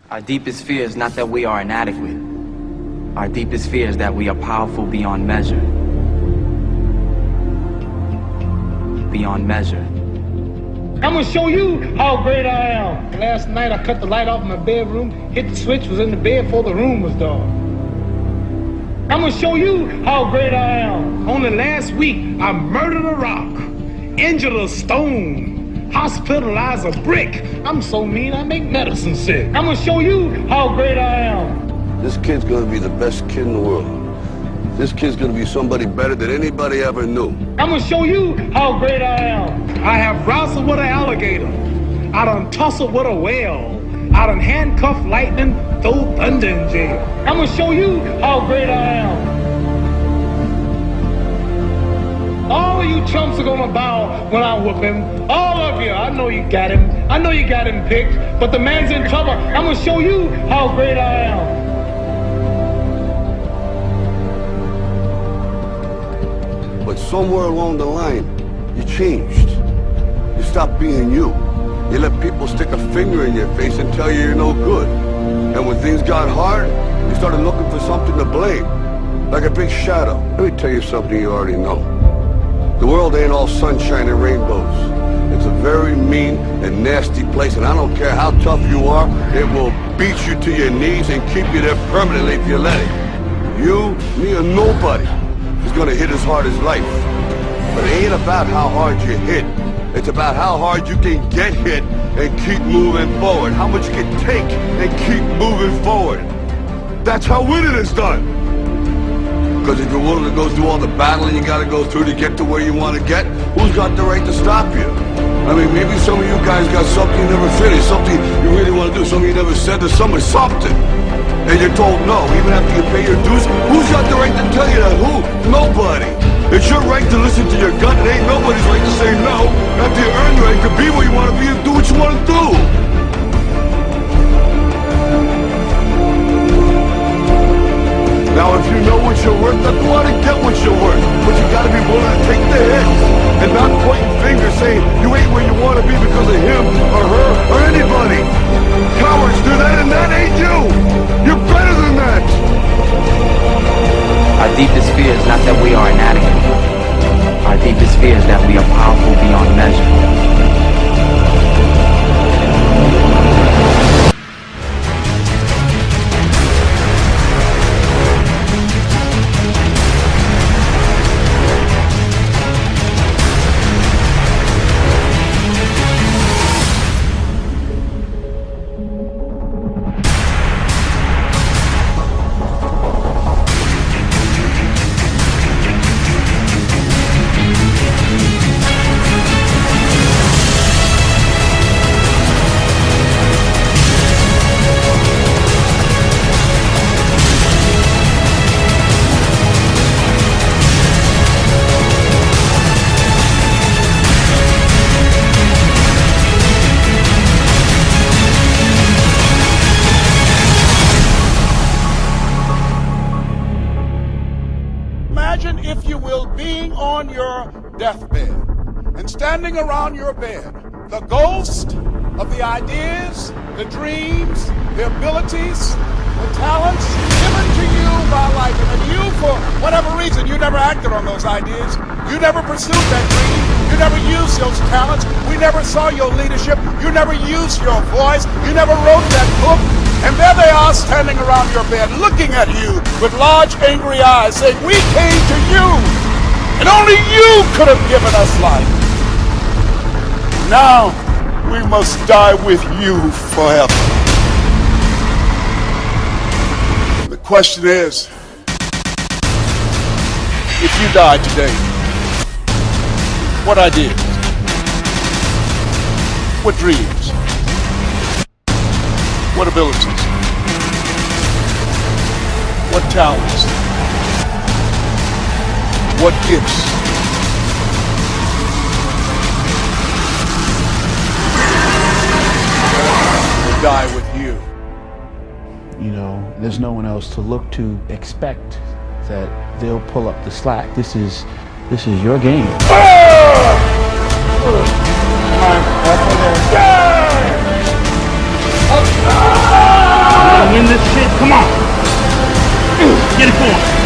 Our deepest fear is not that we are inadequate. Our deepest fear is that we are powerful beyond measure. Beyond measure. I'm gonna show you how great I am. Last night I cut the light off in my bedroom, hit the switch, was in the bed before the room was dark. I'm gonna show you how great I am. Only last week I murdered a rock, injured a stone, hospitalized a brick. I'm so mean I make medicine sick. I'm gonna show you how great I am. This kid's gonna be the best kid in the world. This kid's gonna be somebody better than anybody ever knew. I'm gonna show you how great I am. I have wrestled with an alligator. I done tussled with a whale. I done handcuffed lightning, throw thunder in jail. I'm gonna show you how great I am. All of you chumps are gonna bow when I whoop him. All of you. I know you got him. I know you got him picked, but the man's in trouble. I'm gonna show you how great I am. But somewhere along the line, you changed. You stopped being you. You let people stick a finger in your face and tell you you're no good. And when things got hard, you started looking for something to blame. Like a big shadow. Let me tell you something you already know. The world ain't all sunshine and rainbows. It's a very mean and nasty place, and I don't care how tough you are, it will beat you to your knees and keep you there permanently if you let it. You, me, or nobody is gonna hit as hard as life. But it ain't about how hard you hit. It's about how hard you can get hit and keep moving forward. How much you can take and keep moving forward. That's how winning is done. Because if you're willing to go through all the battling you gotta go through to get to where you want to get, who's got the right to stop you? I mean, maybe some of you guys got something you never finished, something you really want to do, something you never said to somebody, something. And you're told no, even after you pay your dues. Who's got the right to tell you that? Who? Nobody. It's your right to listen to your gut. It ain't nobody's right to say no. After you earn the right to be where you want to be and do what you want to do. Now, if you know what you're worth, then go out and get what you're worth. But you gotta be willing to take the hits and not pointing fingers saying you ain't where you want to be because of him or her or anybody. Cowards do that, and that ain't you. You're better than that. Our deepest fear is not that we are inadequate. Our deepest fear is that we are powerful beyond measure. Imagine, if you will, being on your deathbed and standing around your bed, the ghost of the ideas, the dreams, the abilities, the talents given to you by life. And you, for whatever reason, you never acted on those ideas. You never pursued that dream. You never used those talents. We never saw your leadership. You never used your voice. You never wrote that book. And there they are standing around your bed looking at you with large angry eyes saying, we came to you and only you could have given us life. Now we must die with you forever. The question is, if you died today, what ideas? What dreams? What abilities? What talents? What gifts? Will die with you. You know, there's no one else to look to. Expect that they'll pull up the slack. This is your game. Yeah! Win this shit. Come on. Get it going.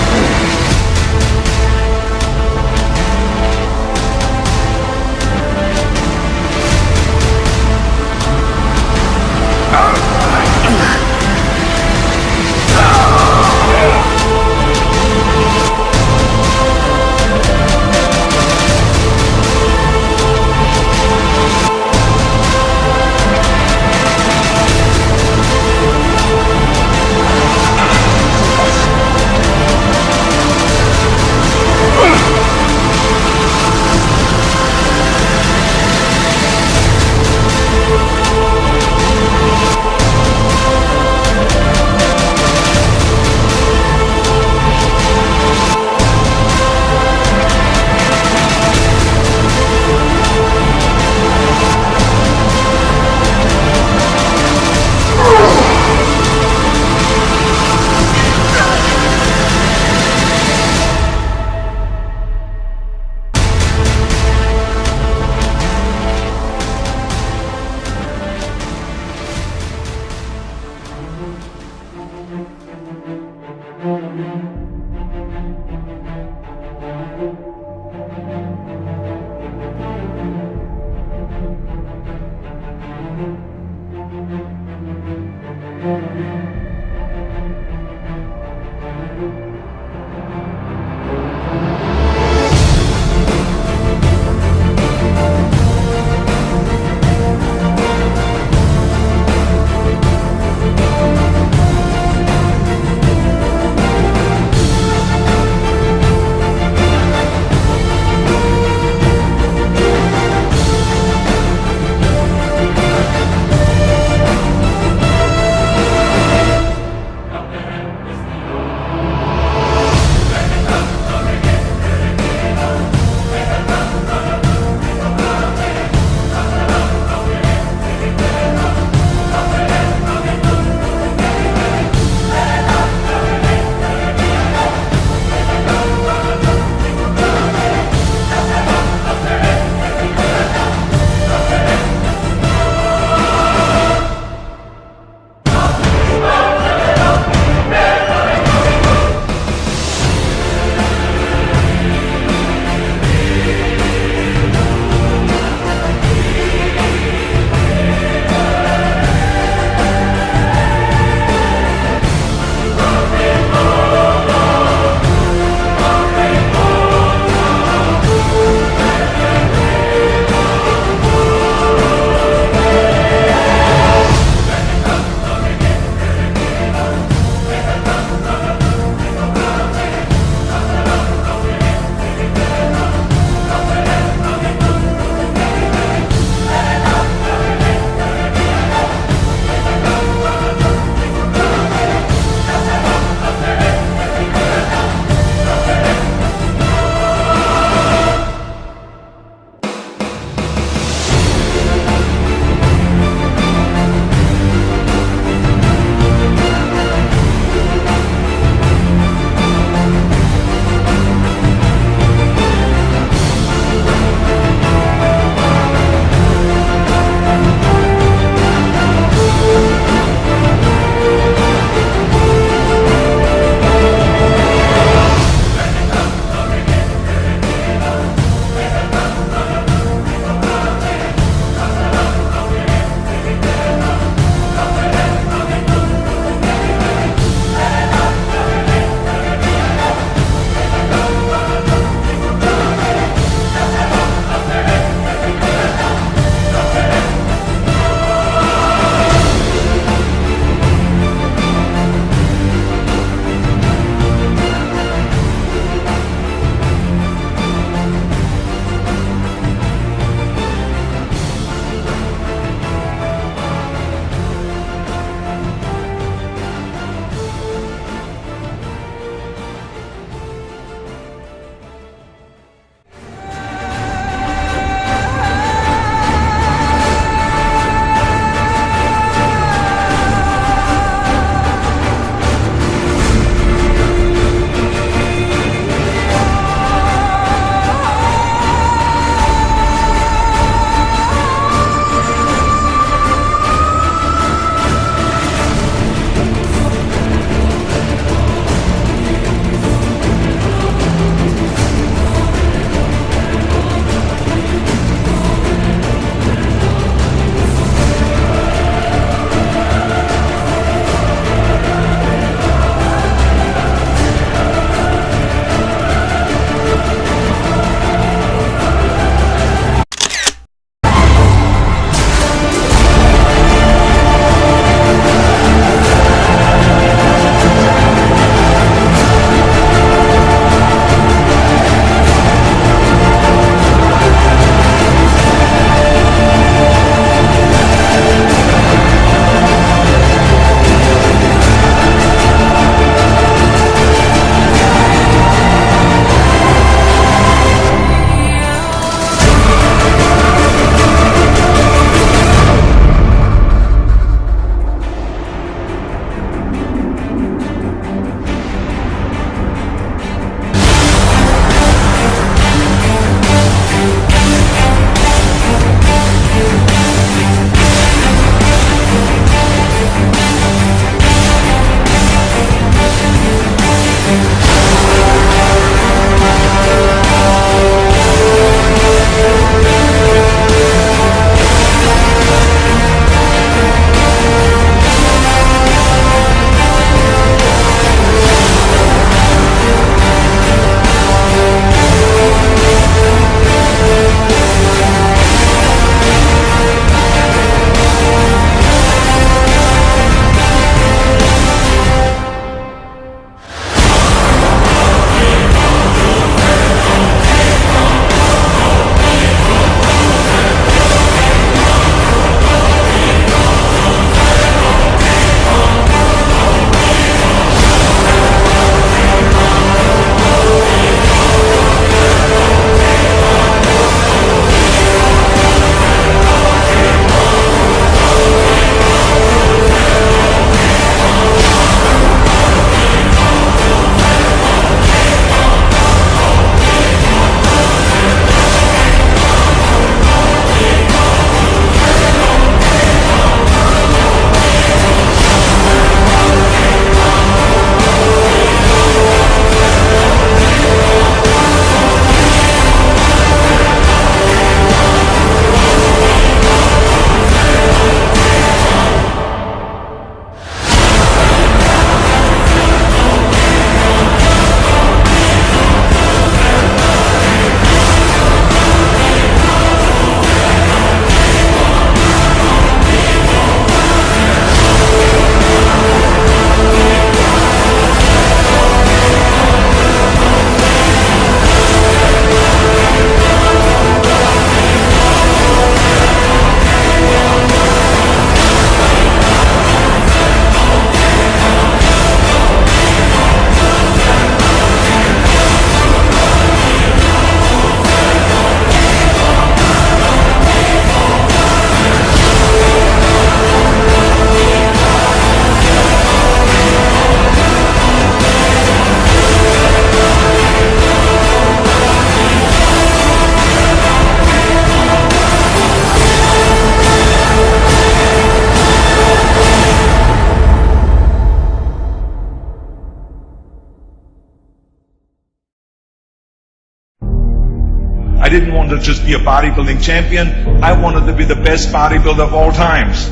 didn't want to just be a bodybuilding champion. I wanted to be the best bodybuilder of all times.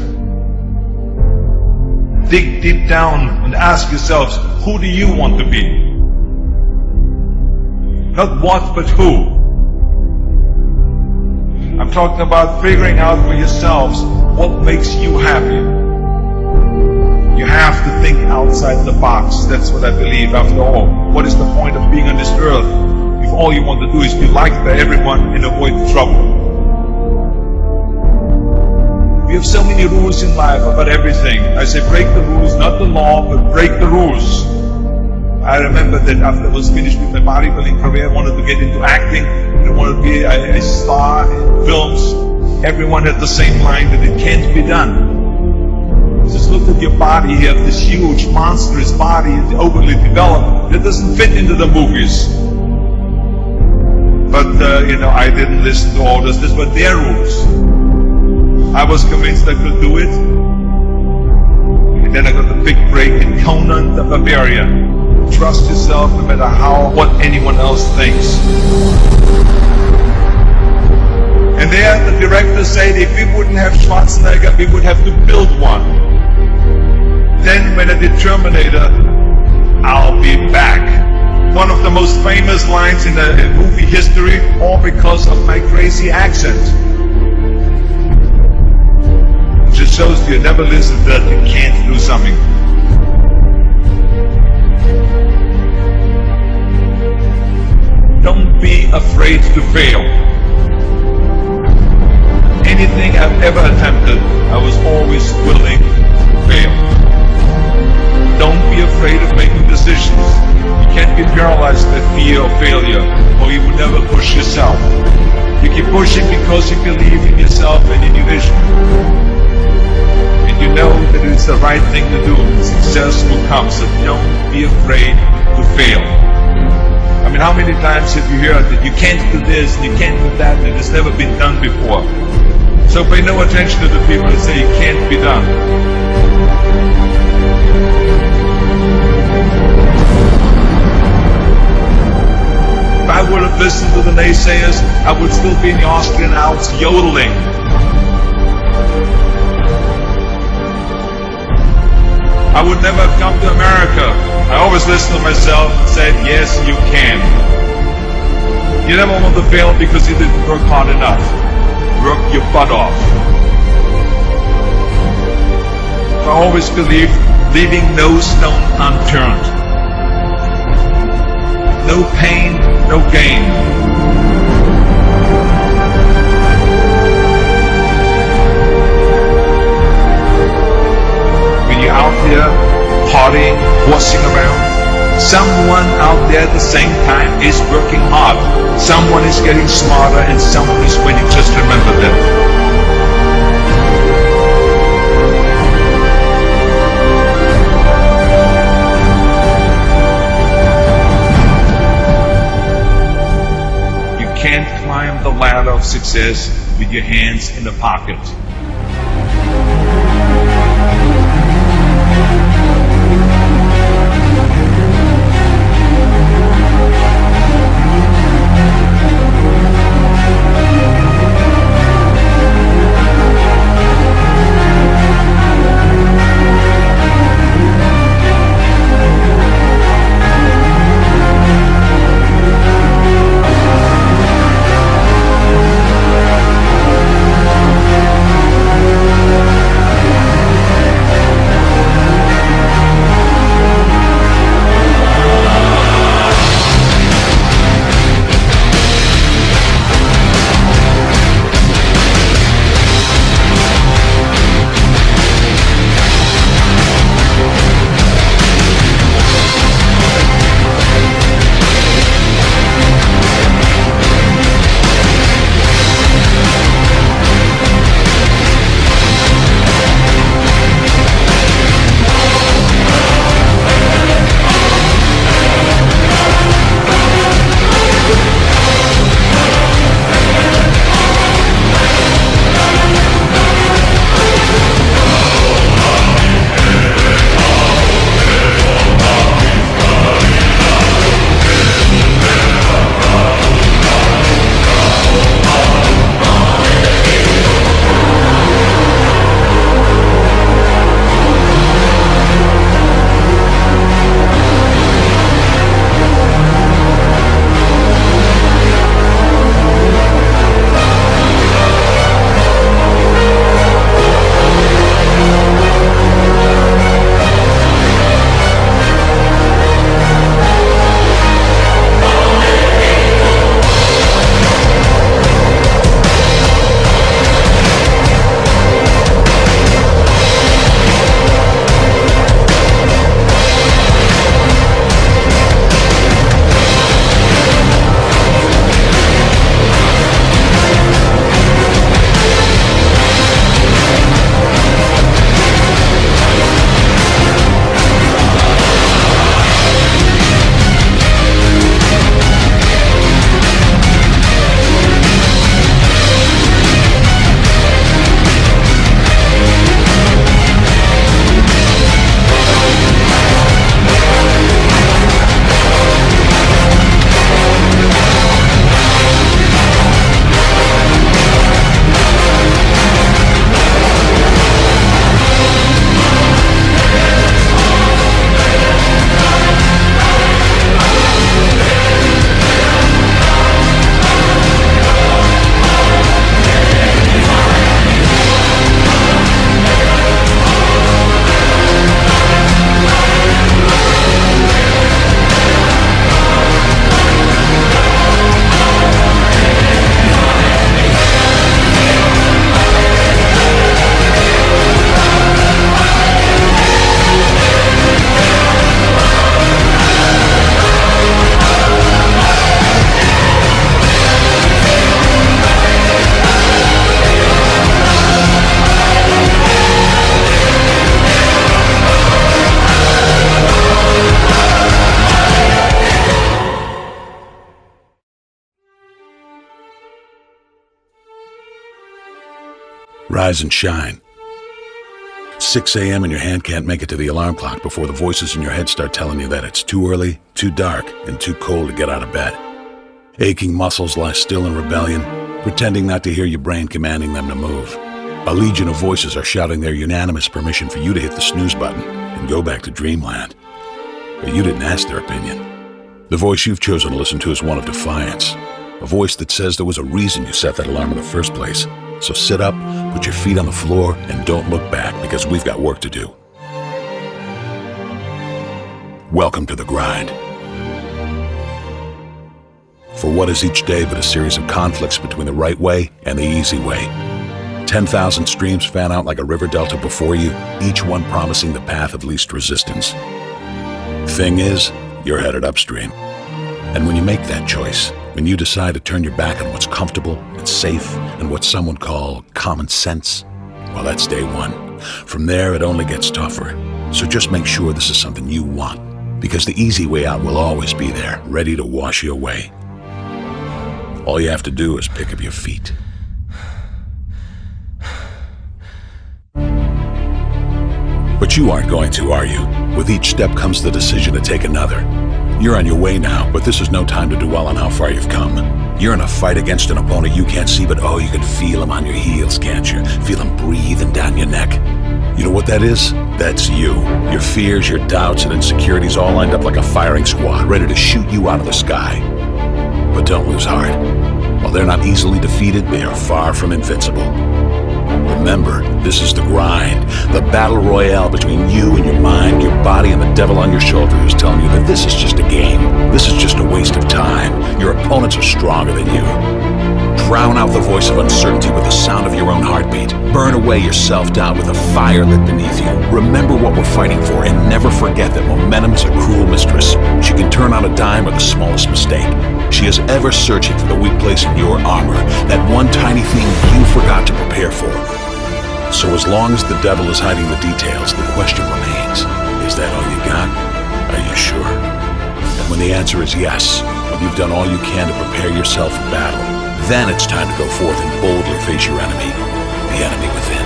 Dig deep down and ask yourselves, who do you want to be? Not what, but who. I'm talking about figuring out for yourselves what makes you happy. You have to think outside the box. That's what I believe. After all, what is the point of being on this earth if all you want to do is be liked by everyone and avoid trouble? We have so many rules in life about everything. I say break the rules, not the law, but break the rules. I remember that after I was finished with my bodybuilding career, I wanted to get into acting. I wanted to be a star in films. Everyone had the same line that it can't be done. Just look at your body. You have this huge, monstrous body, overly developed. That doesn't fit into the movies. But, I didn't listen to all this. These were their rules. I was convinced I could do it. And then I got the big break in Conan the Barbarian. Trust yourself no matter what anyone else thinks. And there the director said if we wouldn't have Schwarzenegger, we would have to build one. Then when I did Terminator, I'll be back. One of the most famous lines in the movie history, all because of my crazy accent. It just shows you never listen that you can't do something. Don't be afraid to fail. Anything I've ever attempted, I was always willing to fail. Don't be afraid of making decisions. You can't be paralyzed by fear of failure, or you will never push yourself. You keep pushing because you believe in yourself and in your vision. And you know that it's the right thing to do, and success will come, so don't be afraid to fail. I mean, how many times have you heard that you can't do this, and you can't do that, and it's never been done before? So pay no attention to the people that say it can't be done. If I would have listened to the naysayers, I would still be in the Austrian Alps yodeling. I would never have come to America. I always listened to myself and said, yes, you can. You never want to fail because you didn't work hard enough. Work your butt off. I always believed leaving no stone unturned. No pain, no gain. When you're out there partying, horsing around, someone out there at the same time is working hard. Someone is getting smarter and someone is winning. Just remember that. Can't climb the ladder of success with your hands in the pocket. Rise and shine. 6 a.m. and your hand can't make it to the alarm clock before the voices in your head start telling you that it's too early, too dark, and too cold to get out of bed. Aching muscles lie still in rebellion, pretending not to hear your brain commanding them to move. A legion of voices are shouting their unanimous permission for you to hit the snooze button and go back to dreamland. But you didn't ask their opinion. The voice you've chosen to listen to is one of defiance. A voice that says there was a reason you set that alarm in the first place. So sit up, put your feet on the floor, and don't look back, because we've got work to do. Welcome to the grind. For what is each day but a series of conflicts between the right way and the easy way? 10,000 streams fan out like a river delta before you, each one promising the path of least resistance. Thing is, you're headed upstream. And when you make that choice, when you decide to turn your back on what's comfortable and safe and what some would call common sense, well, that's day one. From there, it only gets tougher. So just make sure this is something you want, because the easy way out will always be there, ready to wash you away. All you have to do is pick up your feet. But you aren't going to, are you? With each step comes the decision to take another. You're on your way now, but this is no time to dwell on how far you've come. You're in a fight against an opponent you can't see, but oh, you can feel him on your heels, can't you? Feel him breathing down your neck. You know what that is? That's you. Your fears, your doubts, and insecurities all lined up like a firing squad, ready to shoot you out of the sky. But don't lose heart. While they're not easily defeated, they are far from invincible. Remember, this is the grind, the battle royale between you and your mind, your body, and the devil on your shoulder who's telling you that this is just a game. This is just a waste of time. Your opponents are stronger than you. Drown out the voice of uncertainty with the sound of your own heartbeat. Burn away your self-doubt with a fire lit beneath you. Remember what we're fighting for, and never forget that momentum is a cruel mistress. She can turn on a dime with the smallest mistake. She is ever searching for the weak place in your armor, that one tiny thing you forgot to prepare for. So as long as the devil is hiding the details, the question remains, is that all you got? Are you sure? And when the answer is yes, when you've done all you can to prepare yourself for battle, then it's time to go forth and boldly face your enemy, the enemy within.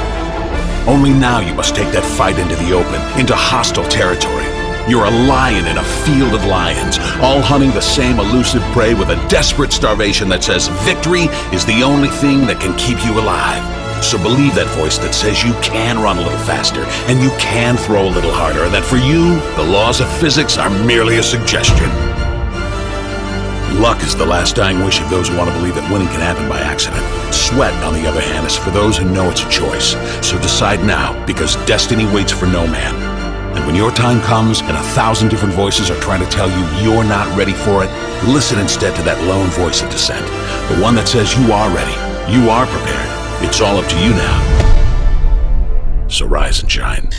Only now you must take that fight into the open, into hostile territory. You're a lion in a field of lions, all hunting the same elusive prey with a desperate starvation that says victory is the only thing that can keep you alive. So believe that voice that says you can run a little faster, and you can throw a little harder, and that for you, the laws of physics are merely a suggestion. Luck is the last dying wish of those who want to believe that winning can happen by accident. Sweat, on the other hand, is for those who know it's a choice. So decide now, because destiny waits for no man. And when your time comes and 1,000 different voices are trying to tell you you're not ready for it, listen instead to that lone voice of dissent. The one that says you are ready, you are prepared. It's all up to you now. So rise and shine.